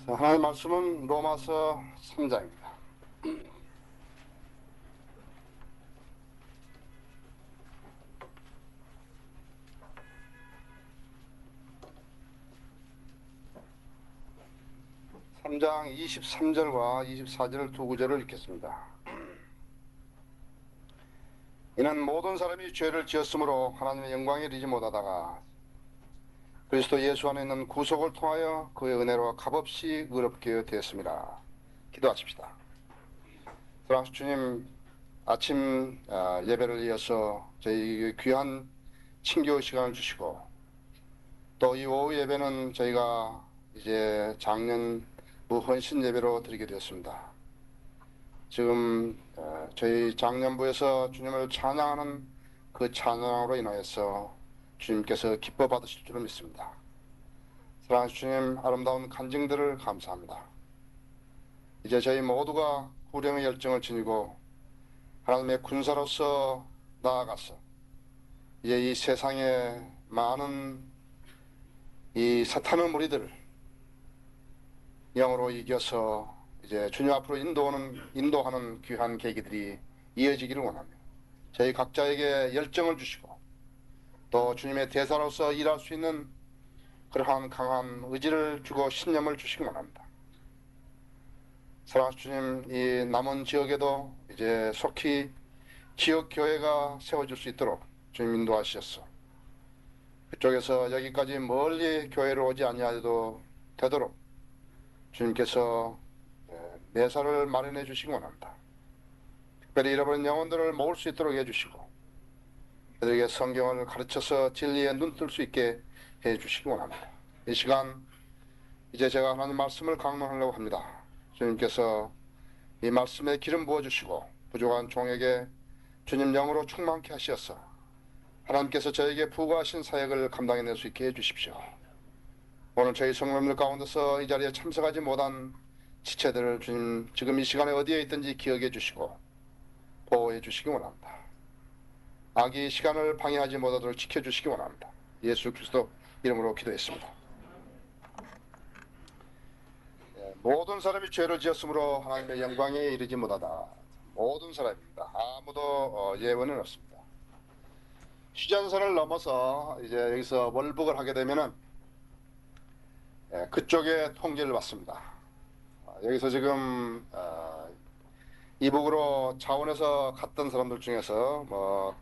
하나님의 말씀은 로마서 3장입니다. 삼장 23절과 24절 두 구절을 읽겠습니다. 이는 모든 사람이 죄를 지었으므로 하나님의 영광에 이르지 못하다가 그리스도 예수 안에 있는 구속을 통하여 그의 은혜로 값없이 의롭게 되었습니다. 기도하십시다. 사랑하는 주님, 아침 예배를 이어서 저희 귀한 친교 시간을 주시고 또 이 오후 예배는 저희가 이제 작년 무헌신 예배로 드리게 되었습니다. 지금 저희 장년부에서 주님을 찬양하는 그 찬양으로 인하여서 주님께서 기뻐 받으실 줄을 믿습니다. 사랑하는 주님, 아름다운 간증들을 감사합니다. 이제 저희 모두가 구령의 열정을 지니고 하나님의 군사로서 나아가서 이제 이 세상에 많은 이 사탄의 무리들을 영으로 이겨서 이제 주님 앞으로 인도하는 귀한 계기들이 이어지기를 원합니다. 저희 각자에게 열정을 주시고 또 주님의 대사로서 일할 수 있는 그러한 강한 의지를 주고 신념을 주시기 원합니다. 사랑하는 주님, 이 남은 지역에도 이제 속히 지역 교회가 세워질 수 있도록 주님 인도하셨어. 그쪽에서 여기까지 멀리 교회를 오지 아니하여도 되도록 주님께서 매사를 마련해 주시기 원합니다. 특별히 잃어버린 영혼들을 모을 수 있도록 해주시고 그들에게 성경을 가르쳐서 진리에 눈뜰 수 있게 해주시기 원합니다. 이 시간 이제 제가 하나님 말씀을 강론하려고 합니다. 주님께서 이 말씀에 기름 부어주시고 부족한 종에게 주님 영으로 충만케 하시어서 하나님께서 저에게 부과하신 사역을 감당해낼 수 있게 해주십시오. 오늘 저희 성도님들 가운데서 이 자리에 참석하지 못한 지체들을 주님 지금 이 시간에 어디에 있든지 기억해 주시고 보호해 주시기 원합니다. 악이 시간을 방해하지 못하도록 지켜주시기 원합니다. 예수 그리스도 이름으로 기도했습니다. 모든 사람이 죄를 지었으므로 하나님의 영광에 이르지 못하다. 모든 사람입니다. 아무도 예외는 없습니다. 휴전선을 넘어서 이제 여기서 월북을 하게 되면은 그쪽에 통제를 받습니다. 여기서 지금 이북으로 차원에서 갔던 사람들 중에서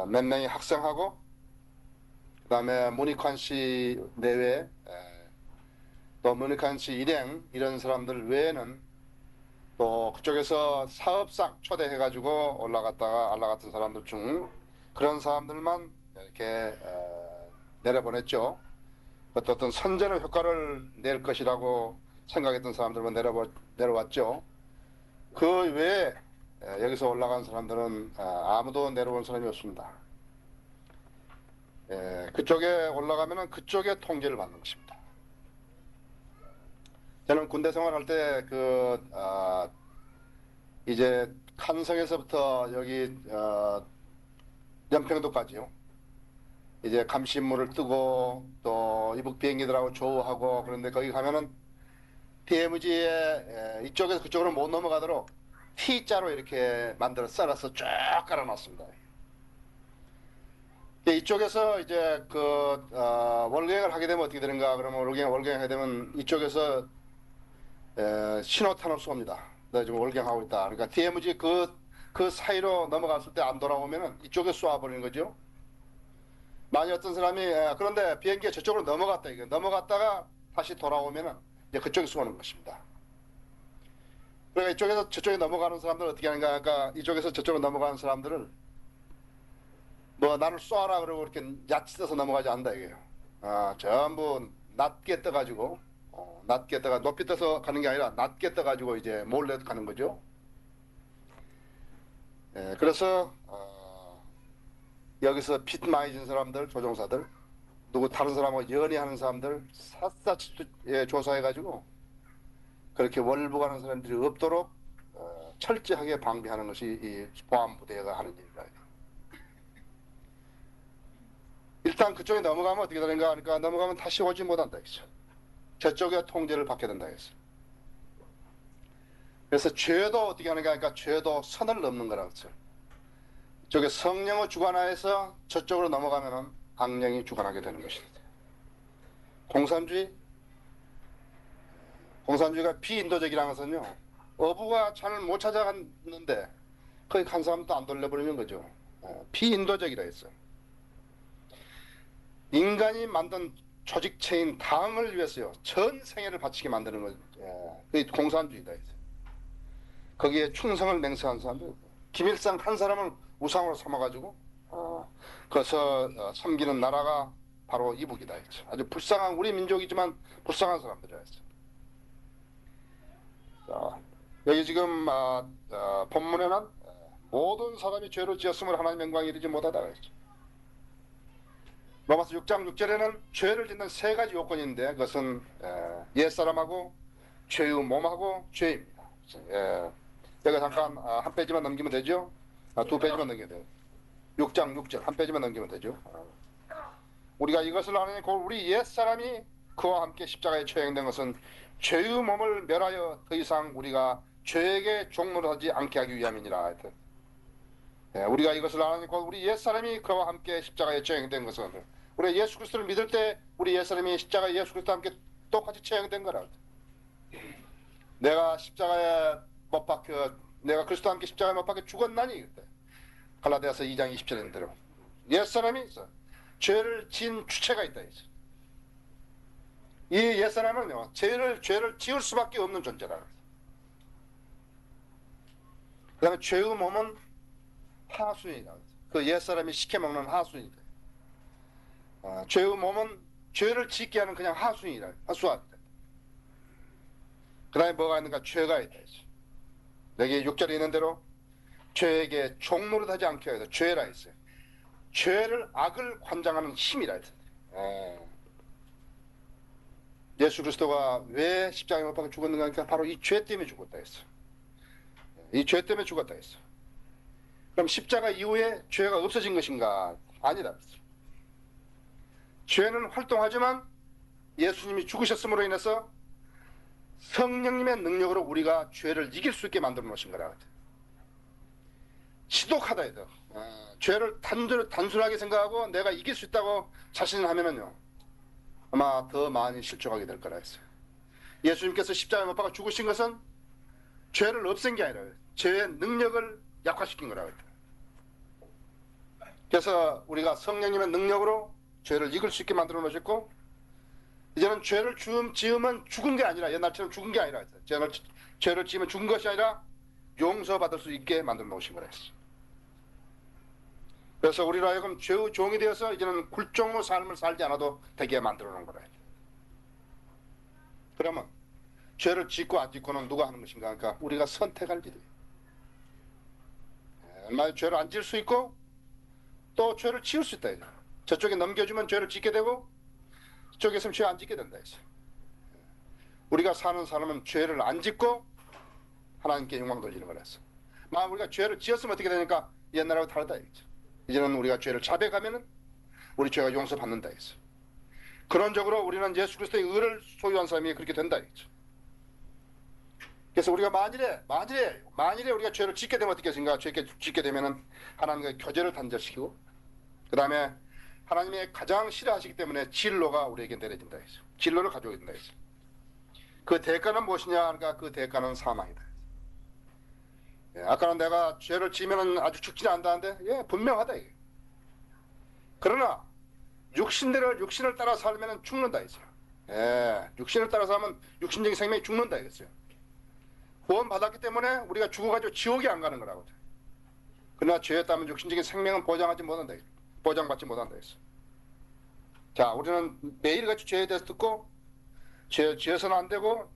몇 명이 학생하고 그 다음에 문익환 씨 내외 또 문익환 씨 일행 이런 사람들 외에는 또 그쪽에서 사업상 초대해가지고 올라갔던 사람들 중 그런 사람들만 이렇게 내려보냈죠. 어떤 선전의 효과를 낼 것이라고 생각했던 사람들만 내려왔죠. 그 외에 여기서 올라간 사람들은 아무도 내려온 사람이 없습니다. 그쪽에 올라가면은 그쪽에 통제를 받는 것입니다. 저는 군대 생활할 때 이제 칸성에서부터 여기 연평도까지요. 이제 감시물을 뜨고 또 이북 비행기들하고 조우하고 그런데 거기 가면은 DMZ에 이쪽에서 그쪽으로 못 넘어가도록 T자로 이렇게 만들어 썰어서 쫙 깔아놨습니다. 이쪽에서 이제 월경을 하게 되면 어떻게 되는가? 그러면 월경을 하게 되면 이쪽에서 신호탄을 쏩니다. 너 지금 월경하고 있다. 그러니까 DMZ 그 사이로 넘어갔을 때 안 돌아오면은 이쪽에 쏘아버리는 거죠. 만약 어떤 사람이 그런데 비행기가 저쪽으로 넘어갔다 이게 넘어갔다가 다시 돌아오면은 이제 그쪽에 쏘는 것입니다. 그러니까 이쪽에서 저쪽에 넘어가는 사람들은 어떻게 하는가? 그러니까 이쪽에서 저쪽으로 넘어가는 사람들을 나를 쏘아라 그러고 이렇게 야치 떠서 넘어가지 않는다 이게요. 전부 낮게 떠가지고 낮게 떠가 높이 떠서 가는 게 아니라 낮게 떠가지고 이제 몰래 가는 거죠. 그래서 여기서 빚 많이 진 사람들, 조종사들, 누구 다른 사람하고 연애하는 사람들 샅샅이 조사해가지고 그렇게 월북하는 사람들이 없도록 철저하게 방비하는 것이 이 보안부대가 하는 일이다. 일단 그쪽에 넘어가면 어떻게 되는가 하니까 넘어가면 다시 오지 못한다. 그죠? 저쪽의 통제를 받게 된다 했어요. 그래서 죄도 어떻게 하는가 하니까 죄도 선을 넘는 거라고 했어요. 저게 성령의 주관하에서 저쪽으로 넘어가면은 악령이 주관하게 되는 것입니다. 공산주의가 비인도적이라는 것은요, 어부가 잔을 못 찾아갔는데 거기 한 사람도 안 돌려버리는 거죠. 비인도적이라 했어요. 인간이 만든 조직체인 당을 위해서요, 전 생애를 바치게 만드는 거죠. 그게 공산주의다 했어요. 거기에 충성을 맹세한 사람들, 김일성 한 사람을 우상으로 삼아가지고 그래서 섬기는 나라가 바로 이북이다 했죠. 아주 불쌍한 우리 민족이지만 불쌍한 사람들이라 했죠. 자, 여기 지금 본문에는 모든 사람이 죄를 지었음을 하나님의 영광에 이르지 못하다 했죠. 로마서 6장 6절에는 죄를 짓는 세 가지 요건인데 그것은 옛사람하고 죄의 몸하고 죄입니다. 여기 잠깐 한 페이지만 넘기면 되죠? 두 페이지만 넘기면 돼요. 6장 6절 한 페이지만 넘기면 되죠. 우리가 이것을 하느니 곧 우리 옛사람이 그와 함께 십자가에 처형된 것은 죄의 몸을 멸하여 더 이상 우리가 죄에게 종노릇하지 않게 하기 위함이니라. 하여튼 우리가 이것을 하느니 곧 우리 옛사람이 그와 함께 십자가에 처형된 것은 우리가 예수 그리스도를 믿을 때 우리 옛사람이 십자가에 예수 그리스도와 함께 똑같이 처형된 거라. 내가 십자가에 못 박혀 내가 그리스도와 함께 십자가에 못 박혀 죽었나니 그때 갈라디아서 2장 20절에 대로 옛사람이 있어. 죄를 지은 주체가 있다 했어. 이 옛사람은요, 죄를 지을 수밖에 없는 존재라. 그 다음에 죄의 몸은 하수인이다. 그 옛사람이 시켜먹는 하수인이다. 죄의 몸은 죄를 짓게 하는 그냥 하수인이다. 하수하다. 그 다음에 뭐가 있는가? 죄가 있다 했어. 여기 6절에 있는 대로 죄에게 종노릇하지 않게 하다. 죄라 했어요. 죄를 악을 관장하는 힘이라 했어요. 예수 그리스도가 왜 십자가에 못 박혀 죽었는가 하니까 바로 이 죄 때문에 죽었다 했어. 이 죄 때문에 죽었다 했어. 그럼 십자가 이후에 죄가 없어진 것인가? 아니다 했어. 죄는 활동하지만 예수님이 죽으셨음으로 인해서 성령님의 능력으로 우리가 죄를 이길 수 있게 만들어 놓으신 거라. 지독하다 해도 죄를 단순하게 생각하고 내가 이길 수 있다고 자신을 하면은요, 아마 더 많이 실족하게 될 거라 했어요. 예수님께서 십자가에 못 박아 죽으신 것은 죄를 없앤 게 아니라 죄의 능력을 약화시킨 거라 했다. 그래서 우리가 성령님의 능력으로 죄를 이길 수 있게 만들어 놓으셨고, 이제는 죄를 지으면 죽은 게 아니라 옛날처럼 죽은 게 아니라 죄를 지으면 죽은 것이 아니라 용서받을 수 있게 만들어 놓으신 거라 했어. 그래서 우리로 하여금 죄의 종이 되어서 이제는 굴종의 삶을 살지 않아도 되게 만들어 놓은 거라. 그러면 죄를 짓고 안 짓고는 누가 하는 것인가? 그러니까 우리가 선택할 일이에요. 얼마나 죄를 안 지을 수 있고 또 죄를 지을 수 있다. 저쪽에 넘겨주면 죄를 짓게 되고 저쪽에 있으면 죄 안 짓게 된다. 우리가 사는 사람은 죄를 안 짓고 하나님께 영광 돌리는 거랬어. 만약 우리가 죄를 지었으면 어떻게 되니까 옛날하고 다르다. 이제는 우리가 죄를 자백하면은 우리 죄가 용서받는다 했어. 근원적으로 우리는 예수 그리스도의 의를 소유한 사람이 그렇게 된다 했죠. 그래서 우리가 만일에 우리가 죄를 짓게 되면 어떻게 하신가? 죄를 짓게 되면은 하나님과 교제를 단절시키고, 그 다음에 하나님의 가장 싫어하시기 때문에 진로가 우리에게 내려진다 했어. 진로를 가져오게 된다 했어. 그 대가는 무엇이냐? 그러니까 그 대가는 사망이다. 아까는 내가 죄를 지으면 아주 죽지는 않다는데, 분명하다 이게. 그러나 육신을 따라 살면 죽는다 했어요. 육신을 따라 살면 육신적인 생명이 죽는다 했어요. 구원 받았기 때문에 우리가 죽어가지고 지옥에 안 가는 거라고. 그러나 죄에 따르면 육신적인 생명은 보장받지 못한다 했어. 자, 우리는 매일같이 죄에 대해서 듣고 죄 지어서는 안 되고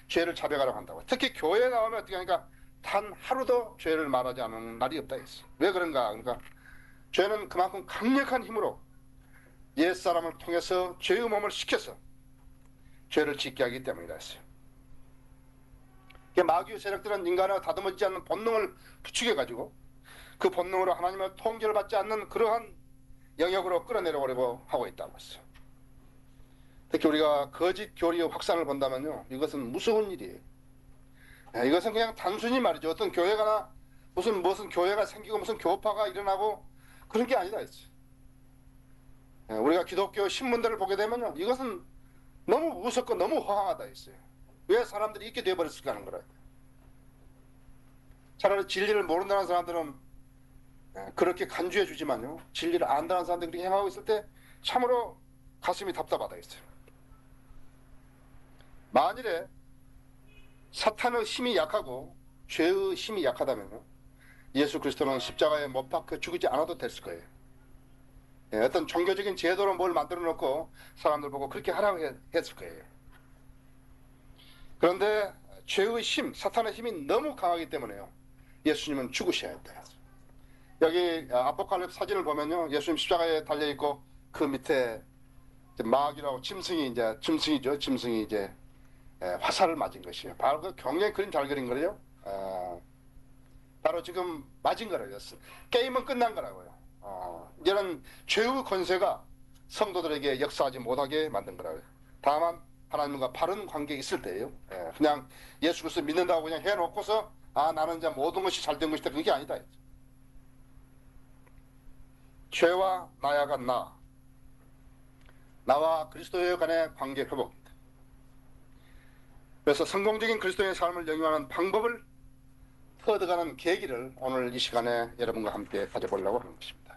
죄를 자백하라고 한다고. 특히 교회에 나오면 어떻게 하니까 단 하루도 죄를 말하지 않는 날이 없다 했어. 왜 그런가? 그러니까 죄는 그만큼 강력한 힘으로 옛사람을 통해서 죄의 몸을 시켜서 죄를 짓게 하기 때문이다 했어요. 마귀의 세력들은 인간을 다듬어지지 않는 본능을 부추겨가지고 그 본능으로 하나님의 통제를 받지 않는 그러한 영역으로 끌어내려오려고 하고 있다고 했어요. 특히 우리가 거짓 교리의 확산을 본다면요, 이것은 무서운 일이에요. 이것은 그냥 단순히 말이죠. 어떤 교회가나 무슨 교회가 생기고 무슨 교파가 일어나고 그런 게 아니다 했어요. 우리가 기독교 신문들을 보게 되면요, 이것은 너무 무섭고 너무 허황하다 했어요. 왜 사람들이 있게 되어버렸을까 하는 거라. 차라리 진리를 모른다는 사람들은 그렇게 간주해 주지만요, 진리를 안다는 사람들이 그렇게 행하고 있을 때 참으로 가슴이 답답하다 했어요. 만일에 사탄의 힘이 약하고 죄의 힘이 약하다면요, 예수 그리스도는 십자가에 못 박혀 죽이지 않아도 됐을 거예요. 어떤 종교적인 제도로 뭘 만들어 놓고 사람들 보고 그렇게 하라고 했을 거예요. 그런데 죄의 힘, 사탄의 힘이 너무 강하기 때문에요, 예수님은 죽으셔야 했다. 여기 아포칼립스 사진을 보면요, 예수님 십자가에 달려 있고 그 밑에 마귀라고 짐승이 이제 화살을 맞은 것이에요. 바로 그 굉장히 그림 잘 그린 거예요. 바로 지금 맞은 거라고요. 게임은 끝난 거라고요. 이제는 죄의 권세가 성도들에게 역사하지 못하게 만든 거라고요. 다만 하나님과 바른 관계에 있을 때예요. 그냥 예수 그리스도 믿는다고 그냥 해놓고서 나는 이제 모든 것이 잘 된 것이다, 그게 아니다. 죄와 나야간 나와 그리스도의 간의 관계 회복입니다. 그래서 성공적인 그리스도의 삶을 영위하는 방법을 터득하는 계기를 오늘 이 시간에 여러분과 함께 가져보려고 하는 것입니다.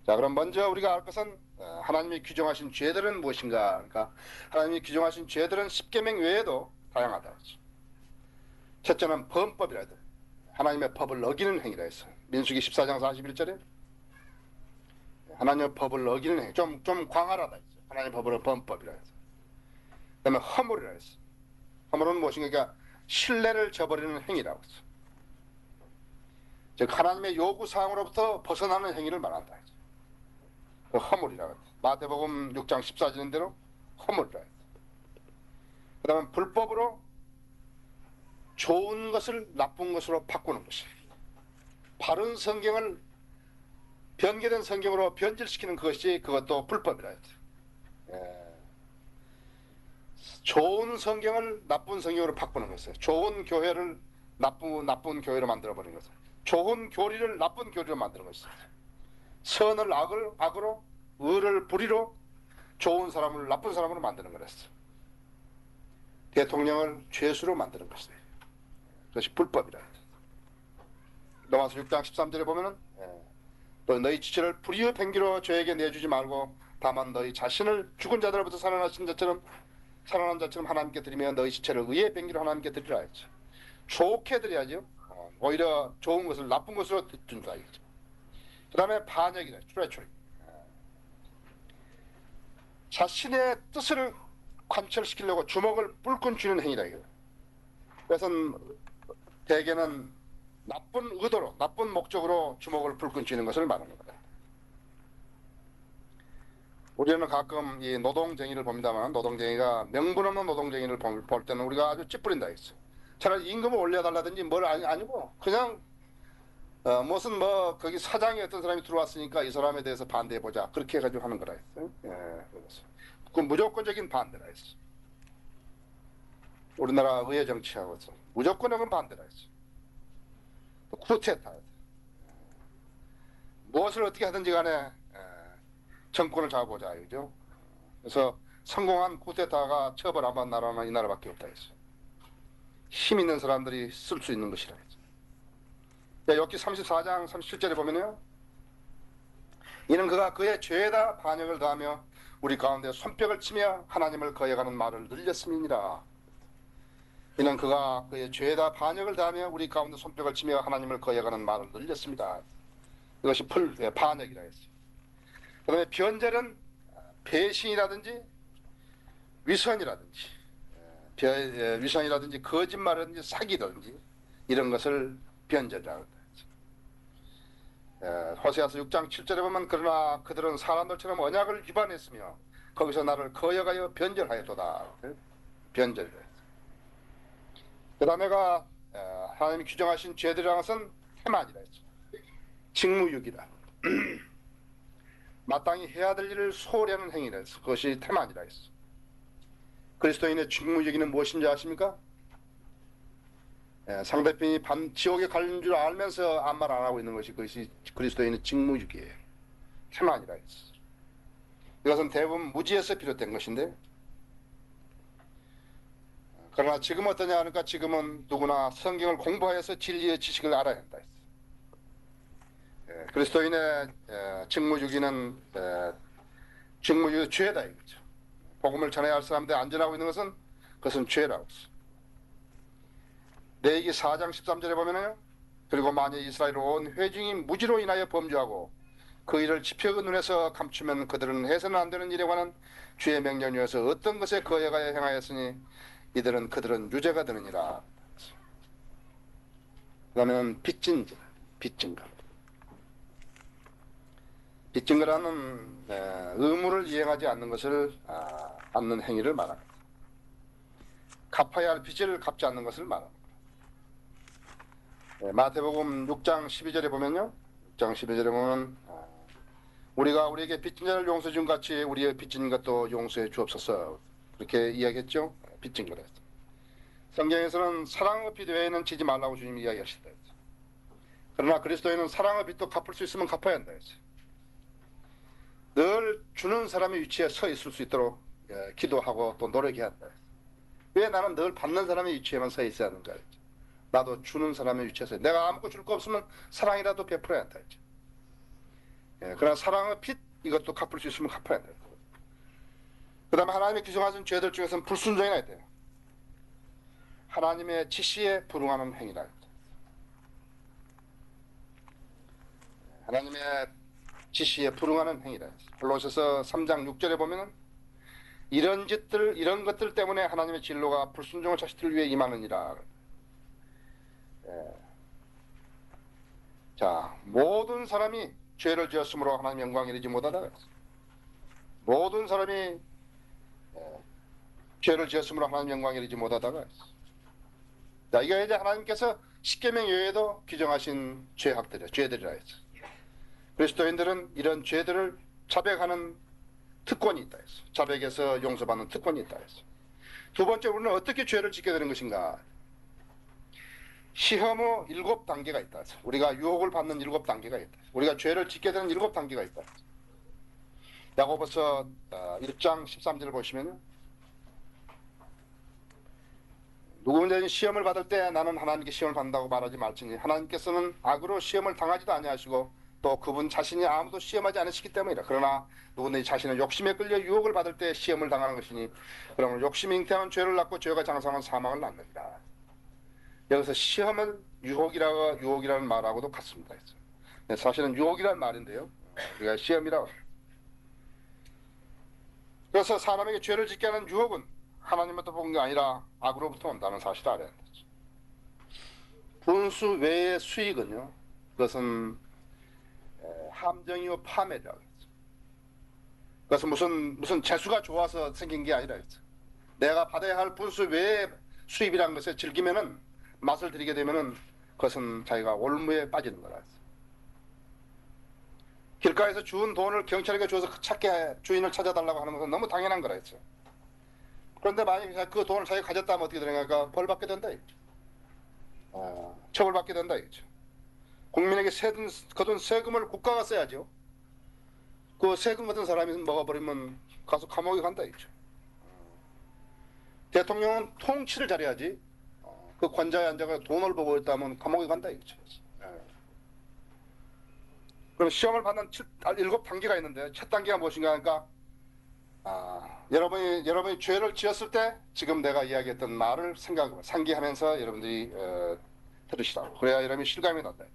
자, 그럼 먼저 우리가 알 것은 하나님이 규정하신 죄들은 무엇인가? 그러니까 하나님이 규정하신 죄들은 십계명 외에도 다양하다. 첫째는 범법이라 해도 하나님의 법을 어기는 행위라 했어요. 민수기 14장 41절에 하나님의 법을 어기는 행위, 좀 광활하다 했어요. 하나님의 법을 범법이라 했어요. 그 다음에 허물이라 했어요. 허물은 무엇인가? 그러니까 신뢰를 저버리는 행위라고 했어요. 즉 하나님의 요구사항으로부터 벗어나는 행위를 말한다. 그 허물이라고 했어요. 마태복음 6장 14절인 대로 허물이라 했어요. 그 다음에 불법으로 좋은 것을 나쁜 것으로 바꾸는 것이에요. 바른 성경을 변개된 성경으로 변질시키는 그것도 불법이라 했어요. 좋은 성경을 나쁜 성경으로 바꾸는 것이에요. 좋은 교회를 나쁜 교회로 만들어버리는 것이에요. 좋은 교리를 나쁜 교리로 만드는 것이에요. 선을 악으로, 의를 불의로, 좋은 사람을 나쁜 사람으로 만드는 것이에요. 대통령을 죄수로 만드는 것이에요. 그것이 불법이라 했어요. 로마서 6장 13절에 보면은 또 너희 지체를 불의의 팽기로 죄에게 내주지 말고 다만 너희 자신을 죽은 자들로부터 살아난 자처럼 하나님께 드리며 너희 지체를 의의 팽기로 하나님께 드리라 했죠. 좋게 드려야죠. 오히려 좋은 것을 나쁜 것으로 준다 했죠. 그 다음에 반역이다. 트레처리. 자신의 뜻을 관철시키려고 주먹을 불끈 쥐는 행위다. 그래서 대개는 나쁜 의도로, 나쁜 목적으로 주먹을 불끈 쥐는 것을 말하는 거다. 우리는 가끔 이 노동쟁이를 봅니다만, 노동쟁이가 명분 없는 노동쟁이를 볼 때는 우리가 아주 찌푸린다 했어. 차라리 임금을 올려달라든지 뭘 아니고 그냥 무슨 거기 사장이 어떤 사람이 들어왔으니까 이 사람에 대해서 반대해보자, 그렇게 해가지고 하는 거라 했어요. 그 무조건적인 반대라 했어. 우리나라 의회 정치하고서 무조건적인 반대라 했어. 쿠데타, 무엇을 어떻게 하든지 간에 정권을 잡아보자, 그죠? 그래서 성공한 쿠데타가 처벌 안 받는 나라는 이 나라밖에 없다 했어. 힘 있는 사람들이 쓸 수 있는 것이라 했어. 욥기 34장 37절에 보면요, 이는 그가 그의 죄에다 반역을 더하며 우리 가운데 손뼉을 치며 하나님을 거역하는 말을 늘렸음이니라. 이는 그가 그의 죄에다 반역을 더하며 우리 가운데 손뼉을 치며 하나님을 거역하는 말을 늘렸습니다. 이것이 반역이라 했어요. 그 다음에 변절은 배신이라든지 위선이라든지 거짓말이라든지 사기든지 이런 것을 변절이라고 합니다. 호세아서 6장 7절에 보면 그러나 그들은 사람들처럼 언약을 위반했으며 거기서 나를 거역하여 변절하였도다. 변절이라 했어요. 그 다음에가 하나님이 규정하신 죄들이라는 것은 태만이라 했죠. 직무유기다. 마땅히 해야 될 일을 소홀히 하는 행위라 했어. 그것이 태만이라 했어. 그리스도인의 직무유기는 무엇인지 아십니까? 상대편이 지옥에 갈 줄 알면서 아무 말 안 하고 있는 것이 그것이 그리스도인의 직무유기예요. 태만이라 했어. 이것은 대부분 무지에서 비롯된 것인데, 그러나 지금 어떠냐 하니까 지금은 누구나 성경을 공부하여서 진리의 지식을 알아야 한다 했어. 그리스도인의 직무유기는 직무유기 죄다 이거죠. 복음을 전해야 할 사람들이 안전하고 있는 것은 그것은 죄라고 했어. 레위기 4장 13절에 보면은요. 그리고 만일 이스라엘 온 회중이 무지로 인하여 범죄하고 그 일을 지표의 눈에서 감추면 그들은 해서는 안 되는 일에 관한 주의 명령 중에서 어떤 것에 거여가여 행하였으니 그들은 유죄가 되느니라. 그 다음에는 빚진 것. 빚진 거라는 의무를 이행하지 않는 것을 않는 행위를 말합니다. 갚아야 할 빚을 갚지 않는 것을 말합니다. 마태복음 6장 12절에 보면요. 6장 12절에 보면 우리가 우리에게 빚진 자를 용서해 준 같이 우리의 빚진 것도 용서해 주옵소서. 그렇게 이야기했죠. 빚진 거라 했어. 성경에서는 사랑의 빚 외에는 지지 말라고 주님이 이야기하시다 했어. 그러나 그리스도인은 사랑의 빚도 갚을 수 있으면 갚아야 한다 했어. 늘 주는 사람의 위치에 서 있을 수 있도록 기도하고 또 노력해야 한다 했어. 왜 나는 늘 받는 사람의 위치에만 서 있어야 하는가 했죠. 나도 주는 사람의 위치에서 내가 아무것도 줄 거 없으면 사랑이라도 베풀어야 한다 했죠. 그러나 사랑의 빚 이것도 갚을 수 있으면 갚아야 한다. 그 다음에 하나님의 규정하신 죄들 중에서는 불순종이나 있대요. 하나님의 지시에 불응하는 행위라 했죠. 하나님의 지시에 불응하는 행위라 했죠. 골로새서 3장 6절에 보면은 이런 것들 때문에 하나님의 진로가 불순종의 자식들 위해 임하느니라. 자, 모든 사람이 죄를 지었으므로 하나님 영광 이르지 못하다. 모든 사람이 죄를 지었으므로 하나님 영광 이르지 못하다가. 자, 이게 이제 하나님께서 십계명 외에도 규정하신 죄들이라 했어. 그리스도인들은 이런 죄들을 자백하는 특권이 있다 했어. 자백에서 용서받는 특권이 있다 했어. 두 번째, 우리는 어떻게 죄를 짓게 되는 것인가? 시험의 7단계가 있다. 우리가 유혹을 받는 7단계가 있다. 우리가 죄를 짓게 되는 7단계가 있다. 야고보서 1장 13절을 보시면 누구든지 시험을 받을 때 나는 하나님께 시험을 받는다고 말하지 말지니 하나님께서는 악으로 시험을 당하지도 아니하시고 또 그분 자신이 아무도 시험하지 않으시기 때문이라. 그러나 누구든지 자신은 욕심에 끌려 유혹을 받을 때 시험을 당하는 것이니 그러면 욕심이 잉태하는 죄를 낳고 죄가 장성한 사망을 낳느니라. 여기서 시험은 유혹이라는 말하고도 같습니다. 사실은 유혹이라는 말인데요. 우리가 시험이라고. 그래서 사람에게 죄를 짓게 하는 유혹은 하나님부터 본 게 아니라 악으로부터 온다는 사실을 알아야 한다. 분수 외의 수익은요. 그것은 함정이요 파멸이라고 했죠. 그것은 무슨 재수가 좋아서 생긴 게 아니라 했죠. 내가 받아야 할 분수 외의 수입이라는 것에 즐기면은 맛을 들이게 되면은 그것은 자기가 올무에 빠지는 거라 했어. 길가에서 주운 돈을 경찰에게 줘서 주인을 찾아달라고 하는 것은 너무 당연한 거라 했죠. 그런데 만약에 그 돈을 자기가 가졌다면 어떻게 되는가? 벌 받게 된다 이거죠. 처벌받게 된다 이거죠. 국민에게 거둔 세금을 국가가 써야죠. 그 세금 같은 사람이 먹어버리면 가서 감옥에 간다 이거죠. 대통령은 통치를 잘해야지. 그 관자에 앉아서 돈을 보고 있다면 감옥에 간다 이거죠. 그럼 시험을 받는 7단계가 있는데 첫 단계가 무엇인가 하니까 여러분이 죄를 지었을 때 지금 내가 이야기했던 말을 상기하면서 여러분들이 들으시라고. 그래야 여러분이 실감이 난다.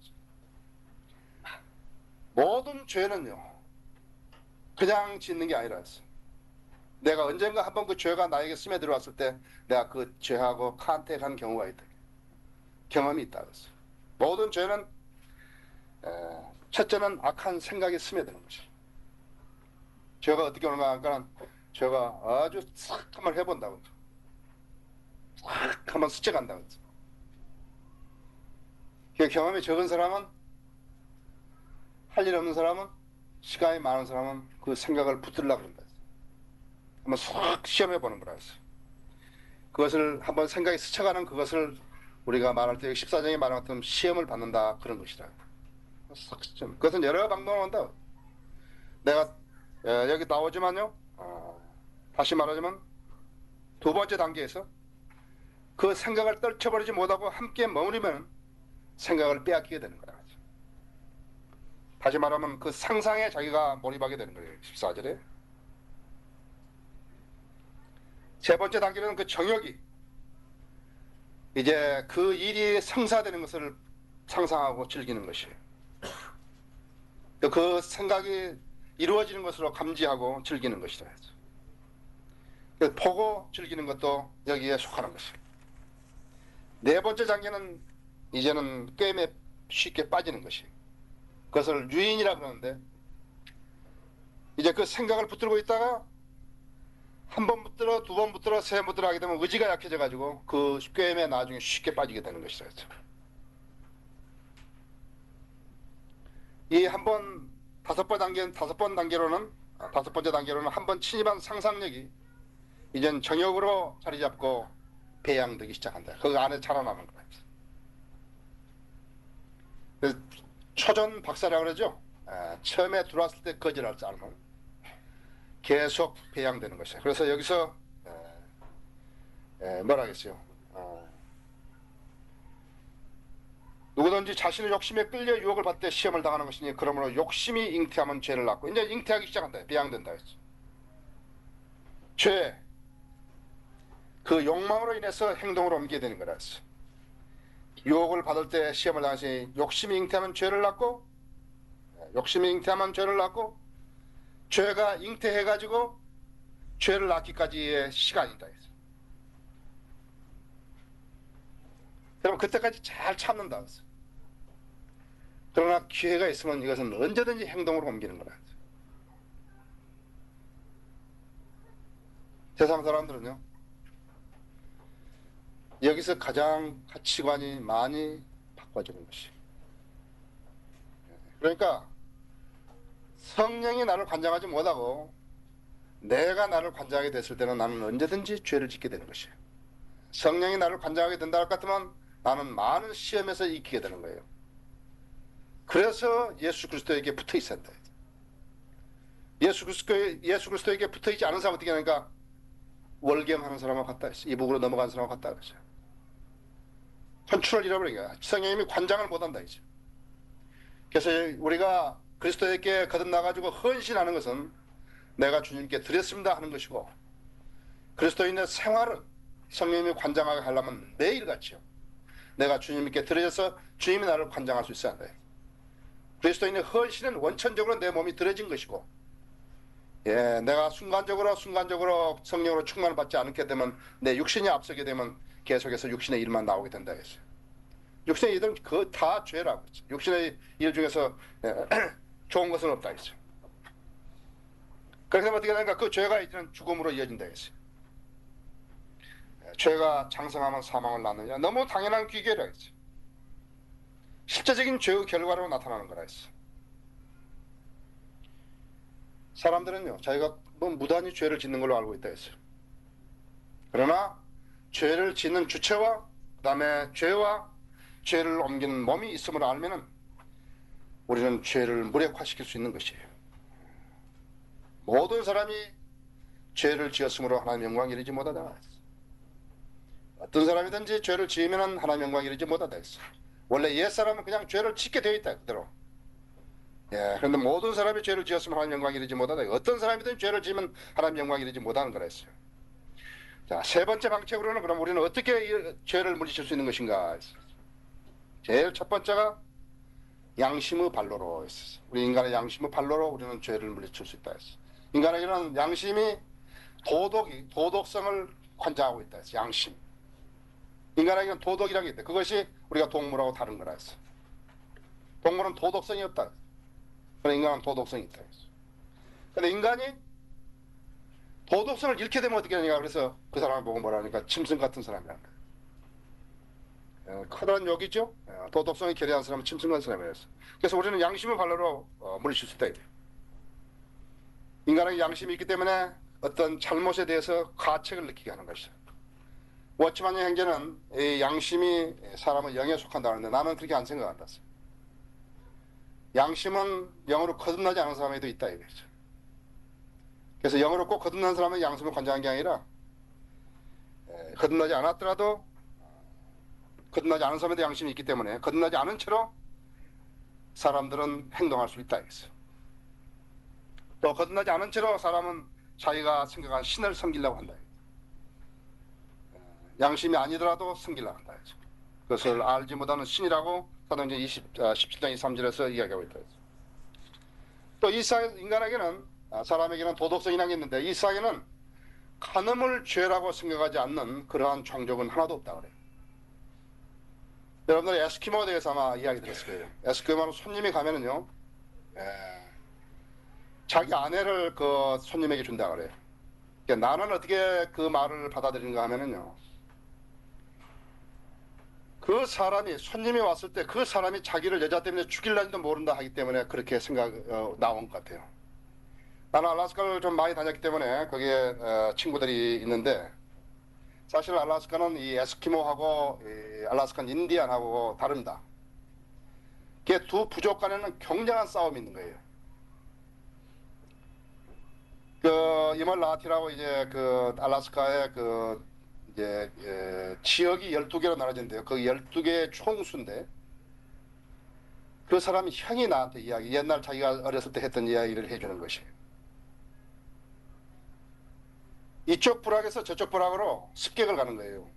모든 죄는요 그냥 짓는 게 아니라 내가 언젠가 한번 그 죄가 나에게 스며들어왔을 때 내가 그 죄하고 컨택한 경우가 있다. 경험이 있다. 모든 죄는 첫째는 악한 생각이 스며드는 것이. 죄가 어떻게 오는가 하니까 죄가 아주 싹 한번 해본다고. 싹 한번 스쳐간다고. 그 경험이 적은 사람은 할 일 없는 사람은 시간이 많은 사람은 그 생각을 붙들려고 그런다. 한번 싹 시험해 보는 거라 했어. 그것을 한번 생각이 스쳐가는 그것을 우리가 말할 때 14장에 말한 것처럼 시험을 받는다 그런 것이다. 싹 시험. 그것은 여러 방법으로 한다. 내가 여기 나오지만요. 다시 말하자면 두 번째 단계에서 그 생각을 떨쳐버리지 못하고 함께 머무르면 생각을 빼앗기게 되는 거다. 다시 말하면 그 상상에 자기가 몰입하게 되는 거예요. 14절에. 세 번째 단계는 그 정욕이 이제 그 일이 성사되는 것을 상상하고 즐기는 것이에요. 그 생각이 이루어지는 것으로 감지하고 즐기는 것이다. 보고 즐기는 것도 여기에 속하는 것이에요. 네 번째 단계는 이제는 게임에 쉽게 빠지는 것이에요. 그것을 유인이라 그러는데 이제 그 생각을 붙들고 있다가 한 번 붙들어 두 번 붙들어 세 번 붙들어 하게 되면 의지가 약해져 가지고 그 게임에 나중에 쉽게 빠지게 되는 것이죠. 이 한 번 다섯 번째 단계로는 한 번 침입한 상상력이 이젠 정욕으로 자리 잡고 배양되기 시작한다. 그 안에 자라나는 거예요. 초전 박사라고 그러죠. 처음에 들어왔을 때 거절할 줄 알고 계속 배양되는 것이에요. 그래서 여기서 뭐라 하겠어요. 누구든지 자신의 욕심에 끌려 유혹을 받을 때 시험을 당하는 것이니 그러므로 욕심이 잉태하면 죄를 낳고 이제 잉태하기 시작한다. 배양된다 했죠. 죄, 그 욕망으로 인해서 행동으로 옮기게 되는 거라 했어. 유혹을 받을 때 시험을 당하시니 욕심이 잉태하면 죄를 낳고 욕심이 잉태하면 죄를 낳고 죄가 잉태해가지고 죄를 낳기까지의 시간이다 했어. 그럼 그때까지 잘 참는다 했어. 그러나 기회가 있으면 이것은 언제든지 행동으로 옮기는 거라. 세상 사람들은요, 여기서 가장 가치관이 많이 바꿔지는 것이. 그러니까 성령이 나를 관장하지 못하고 내가 나를 관장하게 됐을 때는 나는 언제든지 죄를 짓게 되는 것이에요. 성령이 나를 관장하게 된다 할 것 같으면 나는 많은 시험에서 이기게 되는 거예요. 그래서 예수 그리스도에게 붙어 있어야 한다. 예수 그리스도에게 붙어 있지 않은 사람 어떻게 하니까 월경하는 사람하고 같다 했어. 이북으로 넘어간 사람하고 같다 그랬어요. 컨트롤 잃어버린 거야. 성령님이 관장을 못한다 했죠. 그래서 우리가 그리스도에게 거듭나가지고 헌신하는 것은 내가 주님께 드렸습니다 하는 것이고, 그리스도인의 생활은 성령님이 관장하게 하려면 매일같이요. 내가 주님께 드려져서 주님이 나를 관장할 수 있어야 한다. 그리스도인의 헌신은 원천적으로 내 몸이 들어진 것이고, 내가 순간적으로 성령으로 충만을 받지 않게 되면 내 육신이 앞서게 되면 계속해서 육신의 일만 나오게 된다 했어요. 육신의 일은 그 다 죄라고 했죠. 육신의 일 중에서 좋은 것은 없다 했어요. 그래서 어떻게 되는가? 그 죄가 이제는 죽음으로 이어진다 했어요. 죄가 장성하면 사망을 낳느냐? 너무 당연한 귀결이라 했어요. 실제적인 죄의 결과로 나타나는 거라 했어요. 사람들은요, 자기가 뭐 무단히 죄를 짓는 걸로 알고 있다 했어요. 그러나 죄를 짓는 주체와 그 다음에 죄를 옮기는 몸이 있음을 알면은 우리는 죄를 무력화시킬 수 있는 것이에요. 모든 사람이 죄를 지었으므로 하나님 영광 이르지 못하다 했어요. 어떤 사람이든지 죄를 지으면 하나님 영광 이르지 못하다 했어요. 원래 옛사람은 그냥 죄를 짓게 되어 있다 그대로. 그런데 모든 사람이 죄를 지었으면 하나님 영광 이르지 못하다. 어떤 사람이든 죄를 지으면 하나님 영광 이르지 못하는 거라 했어요. 자, 세 번째 방책으로는 그럼 우리는 어떻게 죄를 물리칠 수 있는 것인가 했어요. 제일 첫 번째가 양심의 발로로 했어요. 우리 인간의 양심의 발로로 우리는 죄를 물리칠 수 있다 했어요. 인간에게는 양심이 도덕성을 관장하고 있다 했어요. 양심. 인간에게는 도덕이라는 게 있다. 그것이 우리가 동물하고 다른 거라 했어요. 동물은 도덕성이 없다. 그러나 인간은 도덕성이 있다 했어요. 근데 인간이 도덕성을 잃게 되면 어떻게 되느냐. 그래서 그 사람을 보고 뭐라 하니까 짐승 같은 사람이라는 거예요. 커다란 욕이죠. 도덕성이 결여한 사람은 짐승 같은 사람이었어요. 그래서 우리는 양심의 발로로 물리칠 수 있다. 인간에게 양심이 있기 때문에 어떤 잘못에 대해서 가책을 느끼게 하는 것이죠. 워치만의 행제는 이 양심이 사람의 영에 속한다는데 나는 그렇게 안 생각한다. 양심은 영으로 거듭나지 않은 사람에도 있다 이거죠. 그래서 영으로 꼭 거듭난 사람은 양심을 관장한 게 아니라 거듭나지 않았더라도 거듭나지 않은 사람에도 양심이 있기 때문에 거듭나지 않은 채로 사람들은 행동할 수 있다 이거죠. 또 거듭나지 않은 채로 사람은 자기가 생각한 신을 섬기려고 한다. 양심이 아니더라도 섬기려고 한다. 그것을 알지 못하는 신이라고 사도행전 17장 23절에서 이야기하고 있다. 또 이 인간에게는 사람에게는 도덕성이라는 게 있는데 이 세상에는 간음을 죄라고 생각하지 않는 그러한 종족은 하나도 없다 그래요. 여러분들 에스키모에 대해서 아마 이야기 들었을 거예요. 에스키모는 손님이 가면은요, 자기 아내를 그 손님에게 준다 그래요. 그러니까 나는 어떻게 그 말을 받아들이는가 하면은요, 그 사람이 손님이 왔을 때 그 사람이 자기를 여자 때문에 죽일는지도 모른다 하기 때문에 그렇게 나온 것 같아요. 나는 알래스카를 좀 많이 다녔기 때문에 거기에 친구들이 있는데 사실 알래스카는 이 에스키모하고 이 알래스칸 인디안하고 다릅니다. 그 두 부족 간에는 굉장한 싸움이 있는 거예요. 그 이멀라티라고 이제 그 알래스카의 그 이제 지역이 12개로 나눠진대요. 그 12개의 총수인데 그 사람이 형이 나한테 옛날 자기가 어렸을 때 했던 이야기를 해주는 것이에요. 이쪽 부락에서 저쪽 부락으로 습격을 가는 거예요.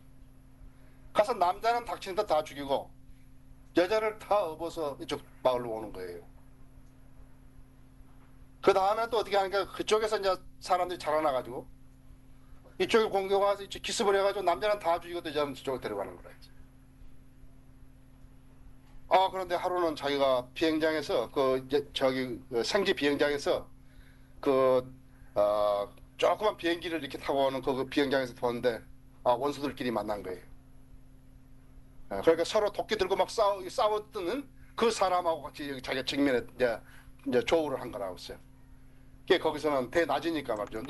가서 남자는 닥치는 데 다 죽이고 여자를 다 업어서 이쪽 마을로 오는 거예요. 그 다음에 또 어떻게 하니까 그쪽에서 이제 사람들이 자라나가지고 이쪽에 공격와서 이쪽 기습을 해가지고 남자는 다 죽이고 여자는 저쪽으로 데려가는 거라. 그런데 하루는 자기가 비행장에서 그 생지 비행장에서 조그만 비행기를 이렇게 타고 오는 그 비행장에서 보는데 원수들끼리 만난 거예요. 그러니까 서로 도끼 들고 막 싸웠던 그 사람하고 같이 자기가 직면에 이제 조우를 한 거라고 했어요. 거기서는 대낮이니까 말이죠.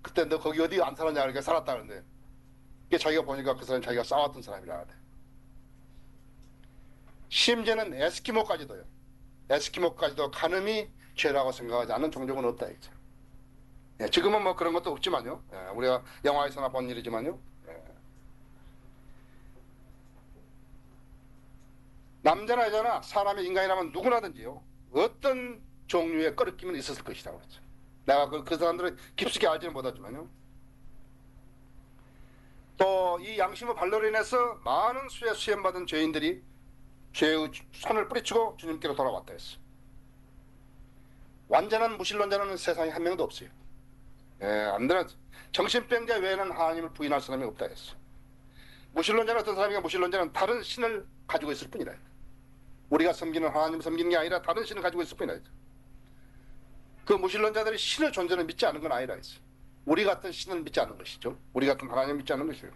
그때 너 거기 어디 안 살았냐 그러니까 살았다는데 자기가 보니까 그 사람이 자기가 싸웠던 사람이라 하대. 심지어는 에스키모까지도요. 에스키모까지도 간음이 죄라고 생각하지 않는 종족은 없다 이거죠. 지금은 뭐 그런 것도 없지만요. 우리가 영화에서나 본 일이지만요. 남자나 여자나 사람이 인간이라면 누구나든지요. 어떤 종류의 꺼리낌은 있었을 것이라고 그랬죠. 내가 그 사람들을 깊숙이 알지는 못하지만요. 또 이 양심의 발로로 인해서 많은 수에 수염받은 죄인들이 죄의 손을 뿌리치고 주님께로 돌아왔다 했어. 완전한 무신론자는 세상에 한 명도 없어요. 안 되나 정신병자 외에는 하나님을 부인할 사람이 없다 했어. 무신론자는 어떤 사람이냐? 무신론자는 다른 신을 가지고 있을 뿐이다. 우리가 섬기는 하나님 섬기는 게 아니라 다른 신을 가지고 있을 뿐이다. 그 무신론자들이 신의 존재를 믿지 않는 건 아니라 했어. 우리 같은 신을 믿지 않는 것이죠. 우리 같은 하나님을 믿지 않는 것이에요.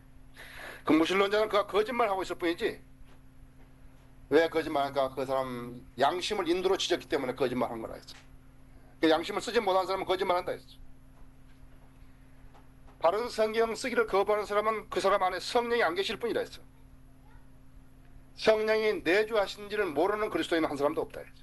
그 무신론자는 그가 거짓말하고 있을 뿐이지. 왜 거짓말할까? 그 사람 양심을 인도로 지졌기 때문에 거짓말한 거라 했어. 그 양심을 쓰지 못한 사람은 거짓말한다 했어. 바른 성경 쓰기를 거부하는 사람은 그 사람 안에 성령이 안 계실 뿐이라 했어. 성령이 내주하신지를 모르는 그리스도인 한 사람도 없다 했어.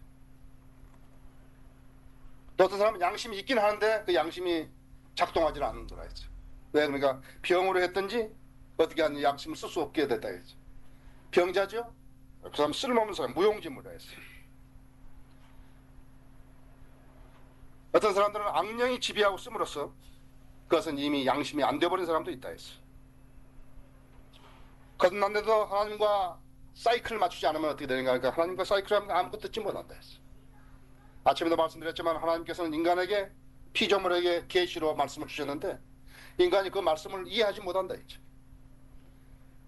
또 어떤 사람은 양심이 있긴 하는데 그 양심이 작동하지 않는 거라 했어. 왜? 그러니까 병으로 했든지 어떻게 하는 양심을 쓸 수 없게 됐다 했죠. 병자죠? 그 사람 쓸모없는 사람, 무용지물이라 했어. 어떤 사람들은 악령이 지배하고 씀으로써 그것은 이미 양심이 안 돼버린 사람도 있다 했어. 거듭났는데도 하나님과 사이클을 맞추지 않으면 어떻게 되는가 하니까 하나님과 사이클을 하면 아무것도 듣지 못한다 했어. 아침에도 말씀드렸지만 하나님께서는 인간에게 피조물에게 계시로 말씀을 주셨는데 인간이 그 말씀을 이해하지 못한다 했죠.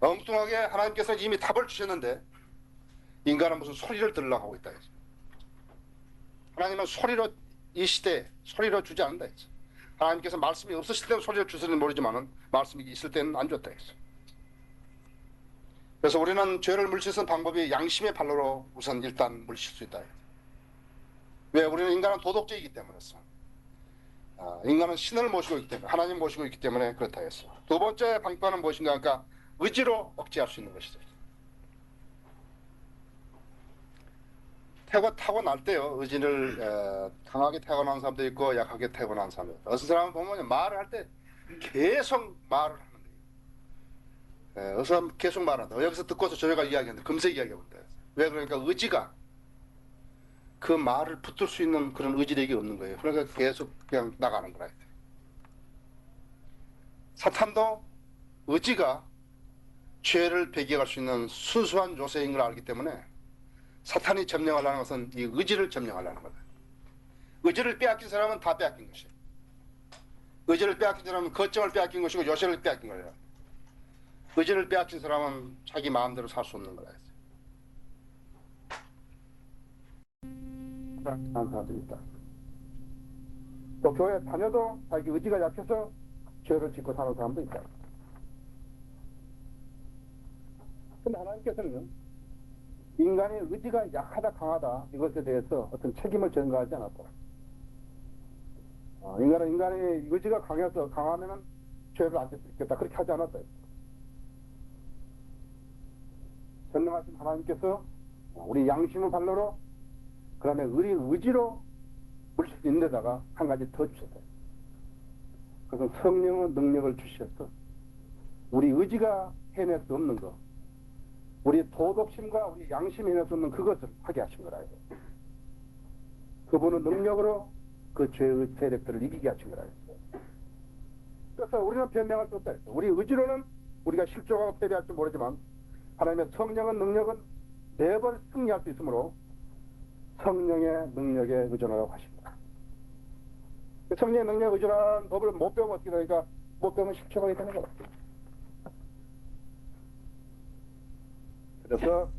엉뚱하게 하나님께서는 이미 답을 주셨는데 인간은 무슨 소리를 들으려고 하고 있다 했죠. 하나님은 소리로 이 시대에 소리로 주지 않는다 했죠. 하나님께서 말씀이 없으실 때는 소리를 주시는 모르지만 말씀이 있을 때는 안 줬다 했어. 그래서 우리는 죄를 물칠 수 있는 방법이 양심의 발로로 우선 일단 물칠 수 있다. 왜? 우리는 인간은 도덕적이기 때문이었어. 인간은 신을 모시고 있기 때문에, 하나님 모시고 있기 때문에 그렇다 했어. 두 번째 방법은 무엇인가 하니까 의지로 억제할 수 있는 것이죠. 타고날 때요, 의지를 강하게 타고난 사람도 있고 약하게 타고난 사람도 있고, 어떤 사람은 보면 말을 할 때 계속 말을 하는 거예요. 어떤 사람은 계속 말한다. 여기서 듣고서 저희가 이야기하는데 금세 이야기하는데, 왜 그러니까 의지가 그 말을 붙들 수 있는 그런 의지력이 없는 거예요. 그러니까 계속 그냥 나가는 거라. 사탄도 의지가 죄를 배기할 수 있는 순수한 요새인 걸 알기 때문에 사탄이 점령하려는 것은 이 의지를 점령하려는 거다. 의지를 빼앗긴 사람은 다 빼앗긴 것이에요. 의지를 빼앗긴 사람은 거점을 빼앗긴 것이고 요새를 빼앗긴 거예요. 의지를 빼앗긴 사람은 자기 마음대로 살 수 없는 거라. 그런 사람들이 있다. 또 교회 다녀도 자기 의지가 약해서 죄를 짓고 사는 사람도 있다. 근데 하나님께서는 인간의 의지가 약하다 강하다 이것에 대해서 어떤 책임을 전가하지 않았다. 인간의 의지가 강하면은 죄를 안 짓을 수 있겠다 그렇게 하지 않았다. 전능하신 하나님께서 우리 양심의 발로로 그다음에 우리 의지로 물 수 있는 데다가 한 가지 더 주셨다. 그래서 성령의 능력을 주셨어. 우리 의지가 해낼 수 없는 것, 우리 도덕심과 우리 양심이 해낼 수 없는 그것을 하게 하신 거라. 그분의 능력으로 그 죄의 세력들을 이기게 하신 거라. 그래서 우리는 변명할 수 없다. 우리 의지로는 우리가 실족하고 패배할지 모르지만 하나님의 성령의 능력은 매번 승리할 수 있으므로 성령의 능력에 의존하라고 하십니다. 성령의 능력에 의존하는 법을 못 배우면 어떻게 되니까 못 배우면 실족하게 되는 거다. 그래서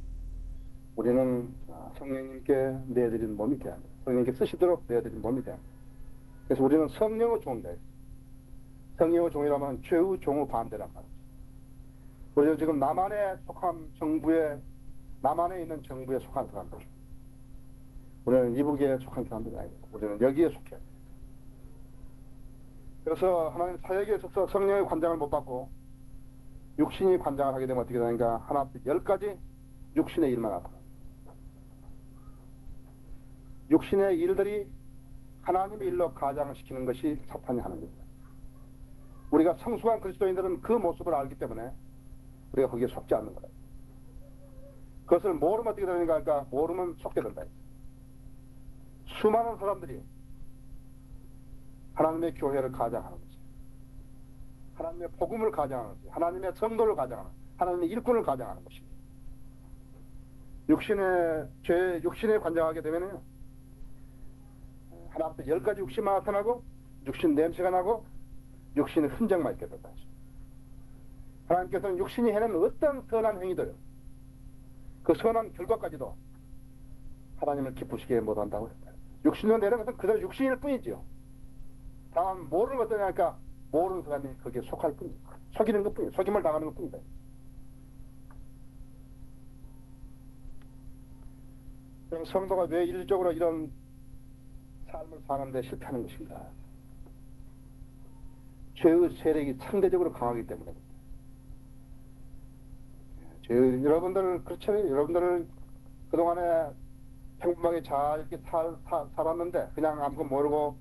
우리는 성령님께 내드린 몸이 돼야 합니다. 성령님께 쓰시도록 내드린 몸이 돼야 합니다. 그래서 우리는 성령의 종이다. 성령의 종이라면 죄의 종의 반대란 말이죠. 우리는 지금 남한에 속한 정부에, 남한에 있는 정부에 속한 사람들. 우리는 이북에 속한 사람들이 아니고 우리는 여기에 속해야 돼요. 그래서 하나님 사역에 있어서 성령의 관장을 못 받고 육신이 관장을 하게 되면 어떻게 되는가? 하나, 10가지 육신의 일만 하다. 육신의 일들이 하나님의 일로 가장을 시키는 것이 사탄이 하는 겁니다. 우리가 성숙한 그리스도인들은 그 모습을 알기 때문에 우리가 거기에 속지 않는 거다. 그것을 모르면 어떻게 되는가 할까? 모르면 속게 된다. 수많은 사람들이 하나님의 교회를 가장하는 것이, 하나님의 복음을 가장하는 것이, 하나님의 성도를 가장하는, 하나님의 일꾼을 가장하는 것입니다. 육신에 관장하게 되면은 하나부터 10가지 육신만 나타나고 육신 냄새가 나고 육신의 흔적만 있게 된다. 하나님께서는 육신이 해낸 어떤 선한 행위들, 그 선한 결과까지도 하나님을 기쁘시게 못한다고 했다. 육신으로 내는 것은 그대로 육신일 뿐이지요. 다만 모르는 것 어떠냐니까 모르는 사람이 거기에 속할 뿐이에요. 속이는 것 뿐이에요. 속임을 당하는 것 뿐이다. 그럼 성도가 왜 일적으로 이런 삶을 사는데 실패하는 것인가? 죄의 세력이 상대적으로 강하기 때문에. 여러분들 그렇잖아요. 여러분들을 그동안에 평범하게 잘 이렇게 살았는데 그냥 아무것도 모르고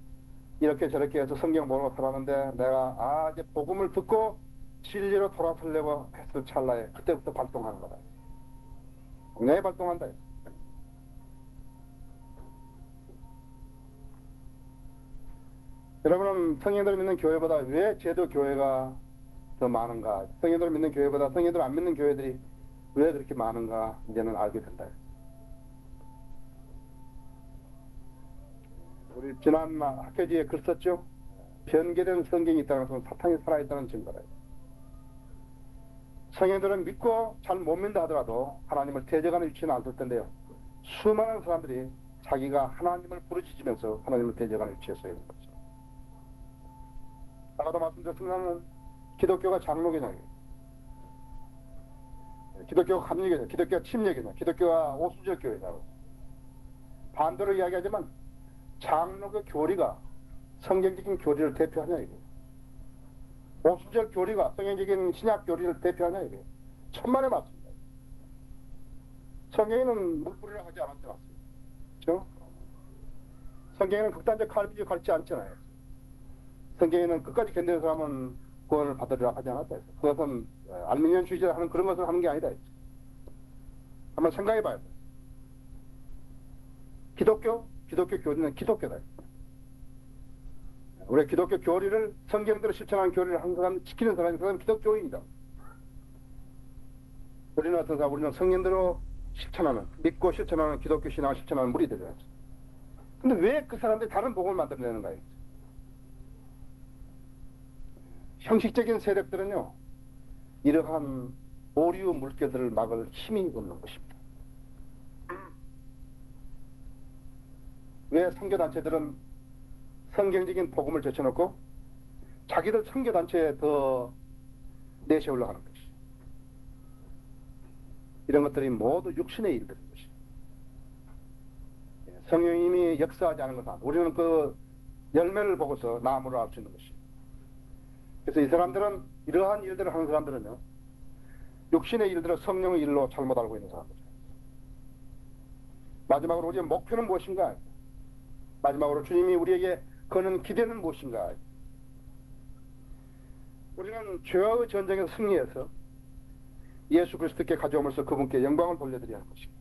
이렇게 저렇게 해서 성경 모르고 살았는데 내가 이제 복음을 듣고 진리로 돌아서려고 했을 찰나에 그때부터 발동하는 거다. 왜 발동한다? 여러분은 성령들 믿는 교회보다 왜 제도 교회가 더 많은가? 성령들 믿는 교회보다 성령들 안 믿는 교회들이 왜 그렇게 많은가? 이제는 알게 된다. 우리 지난 학회지에 글 썼죠? 변개된 성경이 있다는 것은 사탄이 살아있다는 증거다. 성령들은 믿고 잘 못 믿는다 하더라도 하나님을 대적하는 위치는 않을 텐데요. 수많은 사람들이 자기가 하나님을 부르짖으면서 하나님을 대적하는 위치에 서 있는 거죠. 아까도 말씀드렸습니다만 기독교가 장로개념이에요. 기독교가 합리개념, 기독교가 침례개념, 기독교가 오순절 교회다. 반대로 이야기하지만 장로교 교리가 성경적인 교리를 대표하냐 이거. 오순절 교리가 성경적인 신약 교리를 대표하냐 이거. 천만의 말씀입니다. 성경에는 물뿌리라 하지 않았잖아요. 그렇죠? 성경에는 극단적 칼비를 가르치지 않잖아요. 성경에는 끝까지 견디는 사람은 구원을 받으리라 하지 않았다. 그것은 알미니언주의자 하는 그런 것을 하는 게 아니다. 한번 생각해 봐야 돼. 기독교 교리는 기독교다. 우리 기독교 교리를 성경대로 실천하는 교리를 항상 지키는 사람이 그건 기독교인이다. 우리는 어떤 사람, 우리는 성경대로 실천하는, 믿고 실천하는 기독교 신앙을 실천하는 무리들이야. 근데 왜 그 사람들이 다른 복음을 만들어내는 거예요? 형식적인 세력들은요, 이러한 오류 물결들을 막을 힘이 없는 것입니다. 왜 선교단체들은 성경적인 복음을 제쳐놓고 자기들 선교단체에 더 내세우려 하는 것이? 이런 것들이 모두 육신의 일들인 것이. 성령님이 역사하지 않은 것은 우리는 그 열매를 보고서 나무를 알 수 있는 것이. 그래서 이 사람들은, 이러한 일들을 하는 사람들은요, 육신의 일들을 성령의 일로 잘못 알고 있는 사람들이에요. 마지막으로 우리의 목표는 무엇인가? 마지막으로 주님이 우리에게 거는 기대는 무엇인가? 우리는 죄와의 전쟁에서 승리해서 예수 그리스도께 가져오면서 그분께 영광을 돌려드려야 하는 것입니다.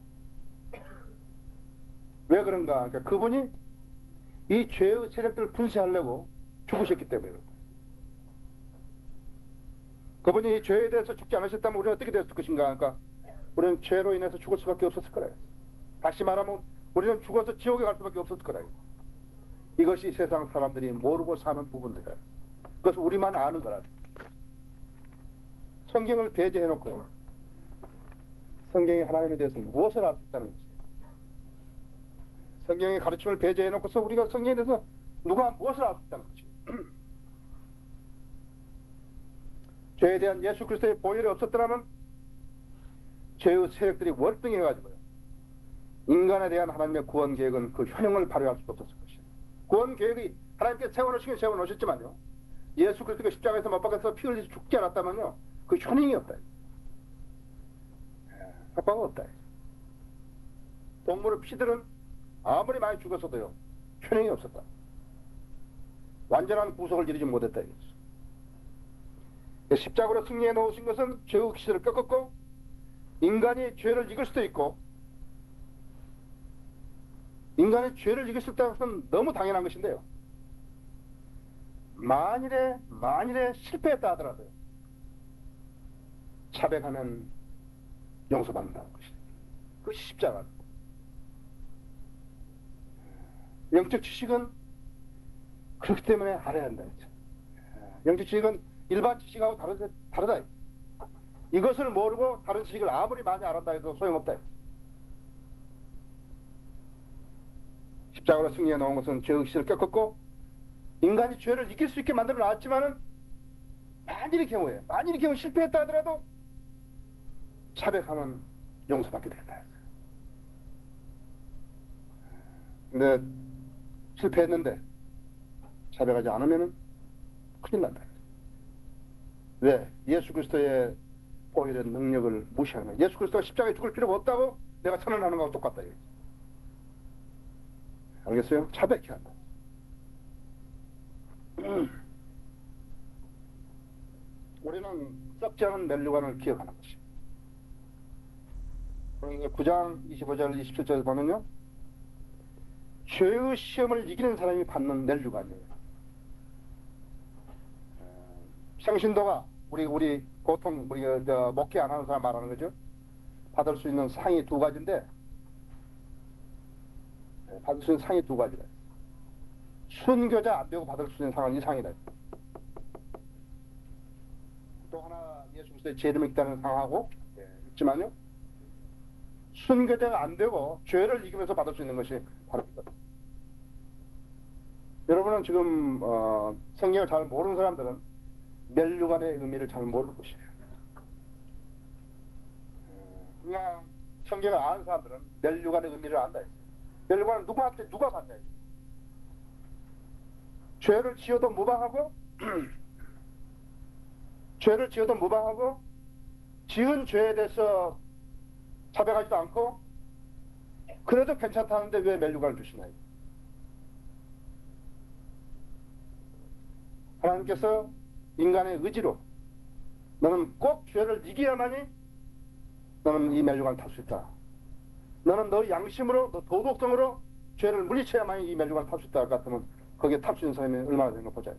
왜 그런가? 그러니까 그분이 이 죄의 세력들을 분쇄하려고 죽으셨기 때문에 그렇습니다. 그분이 이 죄에 대해서 죽지 않으셨다면 우리는 어떻게 됐을 것인가? 그러니까 우리는 죄로 인해서 죽을 수밖에 없었을 거라요. 다시 말하면 우리는 죽어서 지옥에 갈 수밖에 없었을 거라요. 이것이 세상 사람들이 모르고 사는 부분들이에요. 그것을 우리만 아는 거라. 성경을 배제해놓고 성경이 하나님에 대해서 무엇을 알 수 있다는 거지. 성경의 가르침을 배제해놓고서 우리가 성경에 대해서 누가 무엇을 알 수 있다는 거지. 죄에 대한 예수 그리스도의 보혈이 없었더라면 죄의 세력들이 월등해가지고요, 인간에 대한 하나님의 구원 계획은 그 현행을 발휘할 수도 없었을 것이에요. 구원 계획이 하나님께 세워놓으시긴 세워놓으셨지만요, 예수 그리스도가 십자가에서 못 박혀서 피 흘리지 죽지 않았다면요, 그 현행이 없다. 효과가 없다. 동물의 피들은 아무리 많이 죽었어도요, 현행이 없었다. 완전한 구속을 이루지 못했다 이거죠. 십자가로 승리해 놓으신 것은 죄의 기세를 꺾었고, 인간이 죄를 이길 수도 있고, 인간이 죄를 이길 수 있다는 것은 너무 당연한 것인데요, 만일에 실패했다 하더라도요, 자백하면 용서받는다는 것이죠. 그것이 십자가. 영적 지식은 그렇기 때문에 알아야 한다. 영적 지식은 일반 지식하고 다르다. 이것을 모르고 다른 지식을 아무리 많이 알았다 해도 소용없다. 십자가로 승리해 놓은 것은 죄의 기세를 꺾었고, 인간이 죄를 이길 수 있게 만들어 놨지만은 만일의 경우에 실패했다 하더라도 자백하면 용서받게 된다. 근데 실패했는데 자백하지 않으면은 큰일 난다. 왜? 예수 그리스도의 보혈의 능력을 무시하는 거야. 예수 그리스도가 십자가에 죽을 필요가 없다고 내가 선언하는 거하고 똑같다. 알겠어요? 자백해야 한다. 우리는 썩지 않은 멸류관을 기억하는 것입니다. 9장 25절 27절에 보면요, 죄의 시험을 이기는 사람이 받는 멸류관이에요. 평신도가 우리 보통 목회 안 하는 사람 말하는 거죠. 받을 수 있는 상이 두 가지인데, 받을 수 있는 상이 두 가지다. 순교자 안 되고 받을 수 있는 상은 이 상이다. 또 하나 예수 그리스도의 제 이름이 있다는 상하고 있지만요, 순교자가 안 되고 죄를 이기면서 받을 수 있는 것이 바로 이거다. 여러분은 지금 성경을 잘 모르는 사람들은 멸류관의 의미를 잘 모르는 것이에요. 그냥 성경을 아는 사람들은 멸류관의 의미를 안다. 멸류관은 누가 받냐. 죄를 지어도 무방하고 죄를 지어도 무방하고 지은 죄에 대해서 자백하지도 않고 그래도 괜찮다는데 왜 면류관을 주시나요? 하나님께서 인간의 의지로 너는 꼭 죄를 이겨야만이 너는 이 면류관을 탈 수 있다. 너는 너 양심으로, 너 도덕성으로 죄를 물리쳐야만이 이 면류관을 탈 수 있다. 같으면 거기에 탈 수 있는 사람이 얼마나 되는 가 보자요.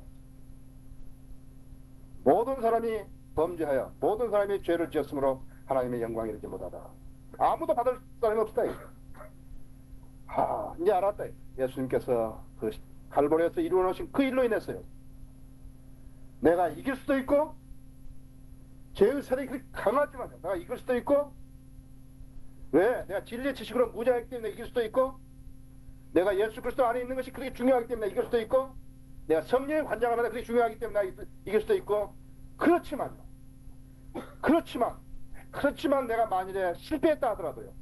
모든 사람이 범죄하여 모든 사람이 죄를 지었으므로 하나님의 영광이 이르지 못하다. 아무도 받을 사람이 없다. 이제 알았다. 예수님께서 그 갈보리에서 이루어놓으신 그 일로 인해서요. 내가 이길 수도 있고 죄의 세력이 그렇게 강하지만 내가 이길 수도 있고 왜? 내가 진리의 지식으로 무장하기 때문에 이길 수도 있고 내가 예수 그리스도 안에 있는 것이 그렇게 중요하기 때문에 이길 수도 있고 내가 성령의 관장하는 게 그렇게 중요하기 때문에 이길 수도 있고 그렇지만 내가 만일에 실패했다 하더라도요.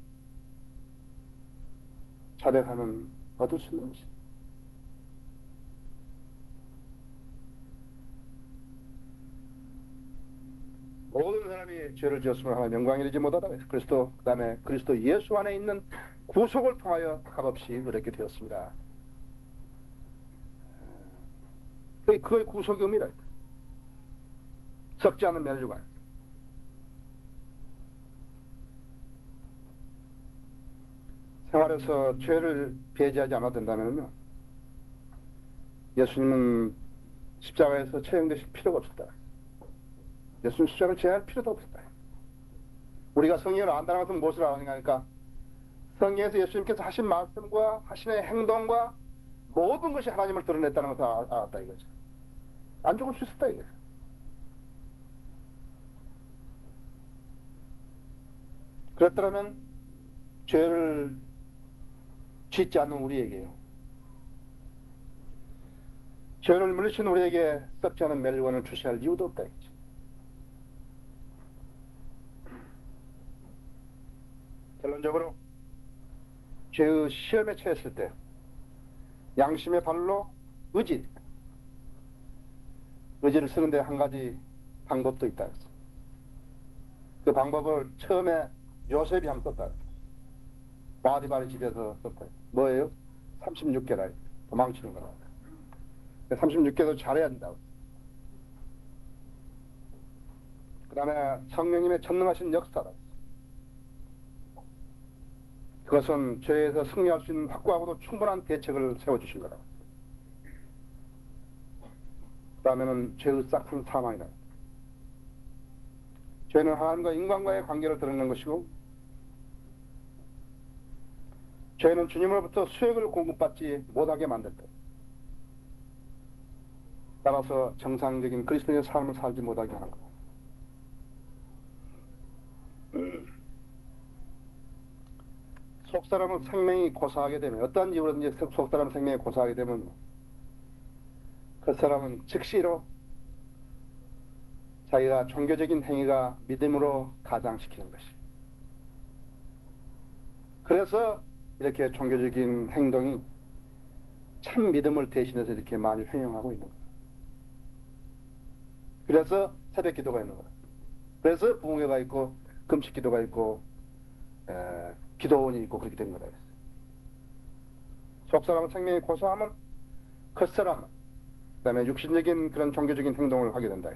자백하면 얻을 수 있는 것입니다. 모든 사람이 죄를 지었으면 하나님 영광이 되지 못하다. 그리스도 그 다음에 그리스도 예수 안에 있는 구속을 통하여 값없이 얻게 되었습니다. 그거의 구속의 의미라. 썩지 않는 면류관. 생활에서 죄를 배제하지 않아도 된다면요. 예수님은 십자가에서 처형되실 필요가 없었다. 예수님 십자가를 제할 필요도 없었다. 우리가 성경을 안다는 것은 무엇을 아느냐 하니까 성경에서 예수님께서 하신 말씀과 하신의 행동과 모든 것이 하나님을 드러냈다는 것을 알았다 이거죠. 안 죽을 수 있었다 이거죠. 그랬더라면 죄를 짓지 않는 우리에게요. 죄를 물리친 우리에게 썩지 않은 멸관을 주시할 이유도 없다 이거죠. 결론적으로 죄의 시험에 처했을 때 양심의 발로 의지를 쓰는데 한 가지 방법도 있다. 그 방법을 처음에 요셉이 한번 썼다. 바디바리 집에서 썼다. 뭐예요? 36개라. 도망치는 거라. 36개도 잘해야 된다고. 그 다음에 성령님의 전능하신 역사다. 그것은 죄에서 승리할 수 있는 확고하고도 충분한 대책을 세워주신 거다. 그 다음에는 죄의 싹은 사망이다. 죄는 하나님과 인간과의 관계를 드러내는 것이고 죄는 주님으로부터 수액을 공급받지 못하게 만든다. 따라서 정상적인 그리스도인의 삶을 살지 못하게 하는 거다. 속사람은 생명이 고사하게 되면 어떤 이유로든지 속사람 생명이 고사하게 되면 그 사람은 즉시로 자기가 종교적인 행위가 믿음으로 가장시키는 것이. 그래서 이렇게 종교적인 행동이 참 믿음을 대신해서 이렇게 많이 횡행하고 있는 거예요. 그래서 새벽 기도가 있는 거예요. 그래서 부흥회가 있고 금식 기도가 있고 기도원이 있고 그렇게 된 거다. 속사람은 생명이 고사하면 겉사람 그 다음에 육신적인 그런 종교적인 행동을 하게 된다.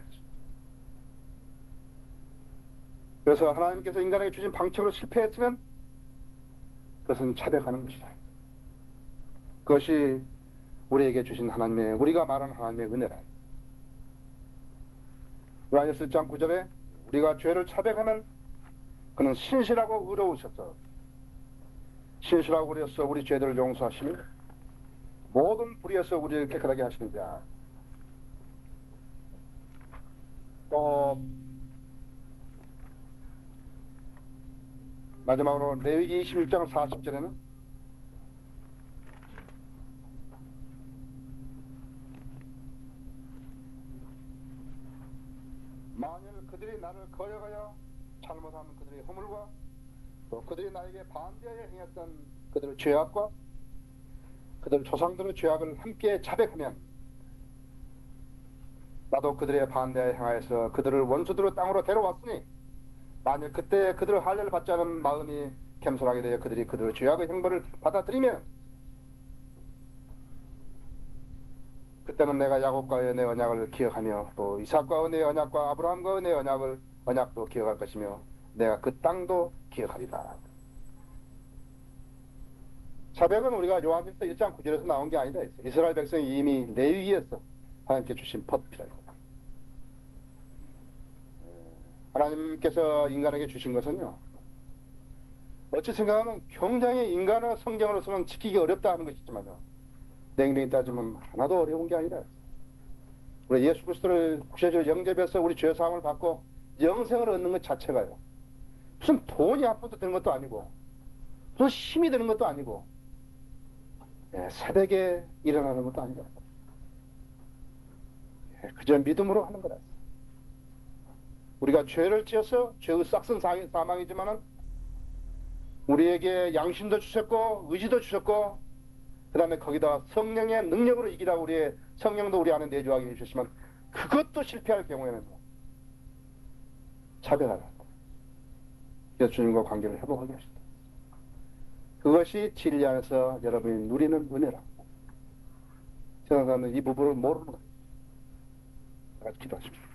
그래서 하나님께서 인간에게 주신 방책으로 실패했으면 그것은 자백하는 것이다. 그것이 우리에게 주신 하나님의, 우리가 말하는 하나님의 은혜다. 요한일서 1장 9절에 우리가 죄를 자백하면 그는 신실하고 의로우셔서 신실하고 의로워서 우리 죄들을 용서하시며 모든 불의에서 우리를 깨끗하게 하시는 자. 또 마지막으로 레위기 26장 40절에는 만일 그들이 나를 거역하여 잘못하는 그들의 허물과 또 그들이 나에게 반대하여 행했던 그들의 죄악과 그들 조상들의 죄악을 함께 자백하면 나도 그들의 반대에 행하여서 그들을 원수들의 땅으로 데려왔으니 만일 그때 그들의 할례를 받지 않은 마음이 겸손하게 되어 그들이 그들의 죄악의 형벌을 받아들이면 그때는 내가 야곱과의 내 언약을 기억하며 또 이삭과의 내 언약과 아브라함과의 내 언약도 기억할 것이며 내가 그 땅도 기억하리라. 자백은 우리가 요한일서 1장 9절에서 나온 게 아니다. 이스라엘 백성이 이미 레위기에서 하나님께 주신 법이라고. 하나님께서 인간에게 주신 것은요, 어찌 생각하면 굉장히 인간의 성경으로서는 지키기 어렵다 하는 것이지만요, 냉랭히 따지면 하나도 어려운 게 아니라 우리 예수 그리스도를 구세주로 영접해서 우리 죄사함을 받고 영생을 얻는 것 자체가요, 무슨 돈이 앞부터 드는 것도 아니고 무슨 힘이 드는 것도 아니고 새벽에 일어나는 것도 아니라 그저 믿음으로 하는 거다. 우리가 죄를 지어서 죄의 싹슨 사망이지만은 우리에게 양심도 주셨고 의지도 주셨고 그 다음에 거기다 성령의 능력으로 이기라고 우리의 성령도 우리 안에 내주하게 해주셨지만 그것도 실패할 경우에는 차별하라. 그래서 주님과 관계를 회복하게 하십니다. 그것이 진리 안에서 여러분이 누리는 은혜라. 세상 사람은 이 부분을 모르는 거예요. 다 같이 기도하십시오.